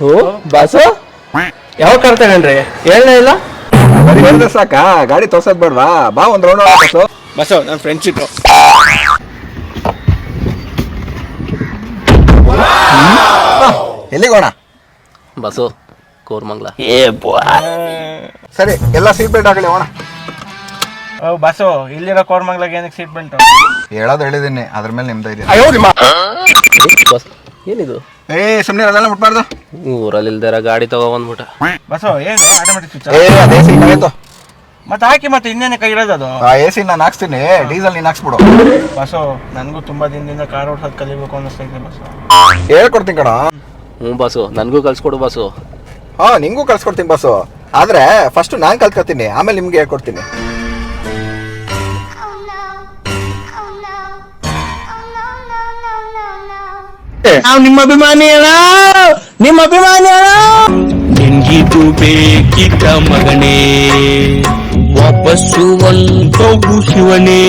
ಓ boss ಯಾವ car ತಗೊಂಡ್ರಿ ಹೇಳಲೇ ಇಲ್ಲ. ಹೇಳಿದ್ರೆ ಸಾಕ, ಗಾಡಿ ತೋರ್ಸೋದ್ ಬೇಡವಾ? ಬಾ ಒಂದ್ ರೌಂಡ್ ಬಸ್ಸು. ಬಸ್ಸು ನನ್ನ ಫ್ರೆಂಡ್ಶಿಪ್. ಎಲ್ಲಿಗೋಣ? ಬಸ್ಸು ಕೋರ್ಮಂಗ್ಲ. ಸರಿ, ಎಲ್ಲ ಸೀಟ್ ಬೆಲ್ಟ್ ಆಗಲಿ ಹೋಣ. ಬಸ್ಸು ಇಲ್ಲಿರೋ ಕೋರ್ಮಂಗ್ಲಾಗ ಏನಕ್ಕೆ ಸೀಟ್ ಬೆಲ್ಟ್? ಹೇಳೋದು ಹೇಳಿದೀನಿ, ಅದ್ರ ಮೇಲೆ ನಿಮ್ದು ಇದೆ. ಬಸ್ ಏನಿದು? ಸುಮ್ಮನೆ ಅದೆಲ್ಲ ಮುಟ್ಬಾರ್ದು. ಊರಲ್ಲಿ ಇಲ್ದಾರ ಗಾಡಿ ತಗೊಬಂದ್ಬಿಟ್ಟ. ಬಸ್ಸು ಏನು ಆಟೋಮೆಟಿಕ್ ಸ್ವಿಚ್? ಅದೇ ಸೀಟ್ ಆಯ್ತು. ಮತ್ತೆ ಹಾಕಿ, ಮತ್ತೆ ಇನ್ನೇನೆ ಕೈ ಇರೋದು ಅದು? AC ನಾನು ಹಾಕ್ಸ್ತೀನಿ, ಡೀಸೆಲ್ ನೀನ್ ಹಾಕ್ಸ್ಬಿಡು. ಬಸ್ಸು ನನಗೂ ತುಂಬಾ ದಿನದಿಂದ ಕಾರ್ ಓಡ್ಸೋದು ಕಲಿಬೇಕು ಅನ್ನಿಸ್ತೈತೆ ಬಸ್ಸು. ಹೇಳ್ಕೊಡ್ತೀನಿ ಕಣ. ಬಸ್ಸು ನನಗೂ ಕಲ್ಸ್ಕೊಡು ಬಸ್ಸು. ಹಾ, ನಿಂಗೂ ಕಲ್ಸ್ಕೊಡ್ತೀನಿ ಬಸ್ಸು. ಆದ್ರೆ ಫಸ್ಟ್ ನಾನ್ ಕಲ್ತ್ಕೊತೀನಿ, ಆಮೇಲೆ ನಿಮ್ಗೆ ಹೇಳ್ಕೊಡ್ತೀನಿ. ನಾವು ನಿಮ್ಮ ಅಭಿಮಾನಿ ಅಣ್ಣ, ನಿಮ್ಮ ಅಭಿಮಾನಿ ಅಣ್ಣ. ನಿನ್ಗಿದು ಬೇಕಿದ್ದ ಮಗನೇ, ವಾಪಸ್ಸು ಒಂದು ಶಿವನೇ.